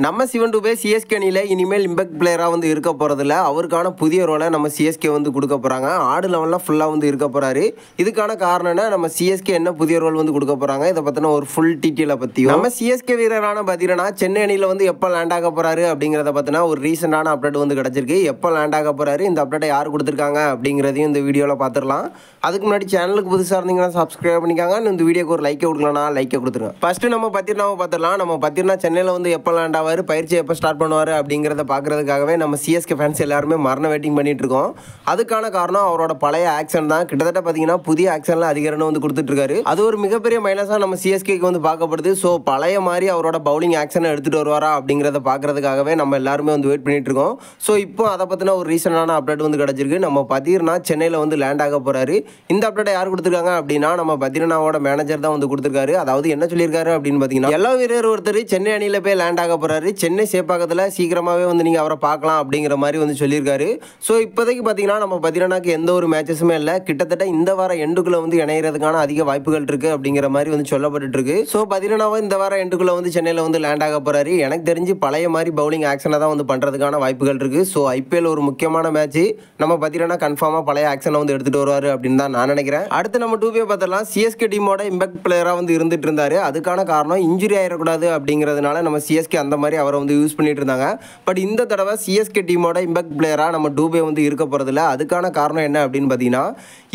நம்ம சிவன் டுபே சிஎஸ்கே அணியில் இனிமேல் இம்பேக்ட் பிளேயராக வந்து இருக்க போகிறதில்ல. அவருக்கான புதிய ரோலை நம்ம சிஎஸ்கே வந்து கொடுக்க போகிறாங்க. ஆடு லெவலில் ஃபுல்லாக வந்து இருக்க போகிறாரு. இதுக்கான காரணம்னா நம்ம சிஎஸ்கே என்ன புதிய ரோல் வந்து கொடுக்க போகிறாங்க, இதை பற்றின ஒரு ஃபுல் டீட்டெயிலை பற்றியும் நம்ம சிஎஸ்கே வீரரான பார்த்தீங்கன்னா சென்னை அணியில் வந்து எப்போ லேண்ட் ஆக போகிறாரு அப்படிங்கிறத பற்றினா ஒரு ரீசெண்டான அப்டேட் வந்து கிடச்சிருக்கு. எப்போ லேண்ட் ஆக போகிறாரு, இந்த அப்டேட்டை யார் கொடுத்துருக்காங்க அப்படிங்கிறதையும் இந்த வீடியோவில் பார்த்துடலாம். அதுக்கு முன்னாடி சேனலுக்கு புதுசாக இருந்தீங்கன்னா சப்ஸ்கிரைப் பண்ணிக்காங்க. இந்த வீடியோக்கு ஒரு லைக்கை கொடுக்கலன்னா லைக்கை கொடுத்துருங்க. ஃபஸ்ட்டு நம்ம பத்திரனாவை பார்த்துடலாம். நம்ம பத்திரனா சென்னையில் வந்து எப்போ லேண்ட் ஆவார், பயிற்சி எப்போ ஸ்டார்ட் பண்ணுவார் அப்படிங்கிறத பார்க்குறதுக்காகவே நம்ம சிஎஸ்கே ஃபேன்ஸ் எல்லாருமே மரண வெயிட்டிங் பண்ணிட்டு இருக்கோம். அதுக்கான காரணம் அவரோட பழைய ஆக்ஷன் தான். கிட்டத்தட்ட பார்த்தீங்கன்னா புதிய ஆக்ஷனில் அதிகாரம் வந்து கொடுத்துட்ருக்காரு. அது ஒரு மிகப்பெரிய மைனஸாக நம்ம சிஎஸ்கேக்கு வந்து பார்க்கப்படுது. ஸோ பழைய மாதிரி அவரோட பவுலிங் ஆக்ஷனை எடுத்துகிட்டு வருவாரா அப்படிங்கிறத பார்க்குறதுக்காகவே நம்ம எல்லாருமே வந்து வெயிட் பண்ணிட்டு இருக்கோம். ஸோ இப்போ அதை பற்றின ஒரு ரீசனான அப்டேட் வந்து கிடச்சிருக்கு. நம்ம பத்திரனா சென்னையில் வந்து லேண்ட் ஆக போகிறாரு. இந்த அப்டேட்டை யார் கொடுத்துருக்காங்க அப்படின்னா நம்ம பத்திரனாவோட மேனேஜர் தான் வந்து கொடுத்துருக்காரு. அதாவது என்ன சொல்லியிருக்காரு அப்படின்னு பார்த்தீங்கன்னா, எல்லா வீரர் ஒருத்தர் சென்னை அணியில் போய் லேண்ட் ஆக போகிறாரு. சென்னை சேப்பாக்கத்தில் சீக்கிரமாகவே வந்து நீங்கள் அவரை பார்க்கலாம் அப்படிங்கிற மாதிரி வந்து சொல்லியிருக்காரு. ஸோ இப்போதைக்கு பார்த்தீங்கன்னா நம்ம பத்திரனாக்கு எந்த ஒரு மேட்சஸுமே இல்லை. கிட்டத்தட்ட இந்த வார எண்டுக்குள்ளே வந்து இணைகிறதுக்கான அதிக வாய்ப்புகள் இருக்குது அப்படிங்கிற மாதிரி வந்து சொல்லப்பட்டு இருக்கு. ஸோ பத்திரனாவை இந்த வார எண்டுக்குள்ளே வந்து சென்னையில் வந்து லேண்ட் ஆக போகிறாரு. எனக்கு தெரிஞ்சு பழைய மாதிரி பவுலிங் ஆக்ஷனை தான் வந்து பண்ணுறதுக்கான வாய்ப்புகள் இருக்குது. ஸோ ஐபிஎல் ஒரு முக்கியமான மேட்ச். நம்ம பத்திரனா கன்ஃபார்மாக பழைய ஆக்ஷனை வந்து எடுத்துகிட்டு வருவார் அப்படின்னு தான் நான் நினைக்கிறேன். அடுத்து நம்ம டூபே பார்த்தலாம். சிஎஸ்கே டீமோட இம்பாக்ட் பிளேயராக வந்து இருந்துட்டு இருந்தார். அதுக்கான காரணம் இன்ஜுரி ஆகிடக்கூடாது அப்படிங்கிறதுனால நம்ம சிஎஸ்கே அந்த மாதிரி அவரை வந்து யூஸ் பண்ணிட்டு இருந்தாங்க. பட் இந்த தடவை சிஎஸ்கே டீமோட இம்பாக்ட் பிளேயராக நம்ம டூபே வந்து இருக்க போகிறதில்ல. அதுக்கான காரணம் என்ன அப்படின்னு பார்த்தீங்கன்னா,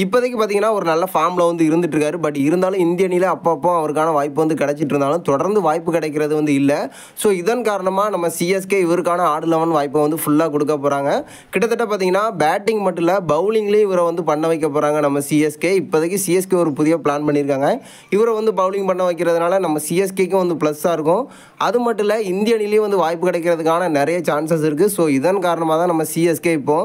இப்போதைக்கு பார்த்தீங்கன்னா ஒரு நல்ல ஃபார்மில் வந்து இருந்துட்டு இருக்காரு. பட் இருந்தாலும் இந்திய அணியில் அப்பப்போ அவருக்கான வாய்ப்பு வந்து கிடைச்சிட்டு இருந்தாலும் தொடர்ந்து வாய்ப்பு கிடைக்கிறது வந்து இல்லை. ஸோ இதன் காரணமாக நம்ம சிஎஸ்கே இவருக்கான ஆடு லெவன் வாய்ப்பை வந்து ஃபுல்லாக கொடுக்க போகிறாங்க. கிட்டத்தட்ட பார்த்தீங்கன்னா பேட்டிங் மட்டும் இல்லை, பவுலிங்லேயும் இவரை வந்து பண்ண வைக்க போகிறாங்க நம்ம சிஎஸ்கே. இப்போதைக்கு சிஎஸ்கே ஒரு புதிய பிளான் பண்ணியிருக்காங்க. இவரை வந்து பவுலிங் பண்ண வைக்கிறதுனால நம்ம சிஎஸ்கேக்கும் வந்து ப்ளஸ்ஸாக இருக்கும். அது மட்டும் இல்லை, இந்திய அணிலையும் வந்து வாய்ப்பு கிடைக்கிறதுக்கான நிறைய சான்சஸ் இருக்குது. ஸோ இதன் காரணமாக தான் நம்ம சிஎஸ்கே இப்போ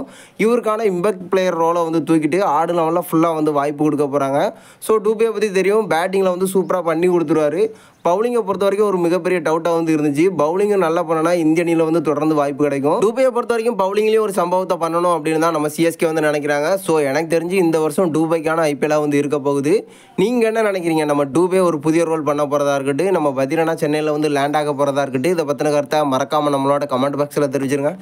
இவருக்கான இம்பாக்ட் பிளேயர் ரோலை வந்து தூக்கிட்டு ஆடு லெவலில் ஃபுல்லாக வந்து வாய்ப்பு கொடுக்க போகிறாங்க. ஸோ டூபே பற்றி தெரியும், பேட்டிங்கில் வந்து சூப்பராக பண்ணி கொடுத்துருவாரு. பவுலிங்கை பொறுத்த வரைக்கும் ஒரு மிகப்பெரிய டவுட்டாக வந்து இருந்துச்சு. பவுலிங்கை நல்லா பண்ணனா இந்திய அணியில் வந்து தொடர்ந்து வாய்ப்பு கிடைக்கும். டூபேயை பொறுத்த வரைக்கும் பவுலிங்லேயும் ஒரு சம்பவத்தை பண்ணணும் அப்படின்னு தான் நம்ம சிஎஸ்கே வந்து நினைக்கிறாங்க. ஸோ எனக்கு தெரிஞ்சு இந்த வருஷம் டூபேக்கான ஐபிஎல்லாக வந்து இருக்க போகுது. நீங்கள் என்ன நினைக்கிறீங்க? நம்ம டூபே ஒரு புதிய ரோல் பண்ண போகிறதா இருக்கட்டும், நம்ம பத்திரனா சென்னையில் வந்து லேண்ட் ஆக போகிறதா இருக்கட்டும், இதை பற்றின கருத்தை மறக்காமல் நம்மளோட கமெண்ட் பாக்ஸில் தெரிவிச்சிருங்க.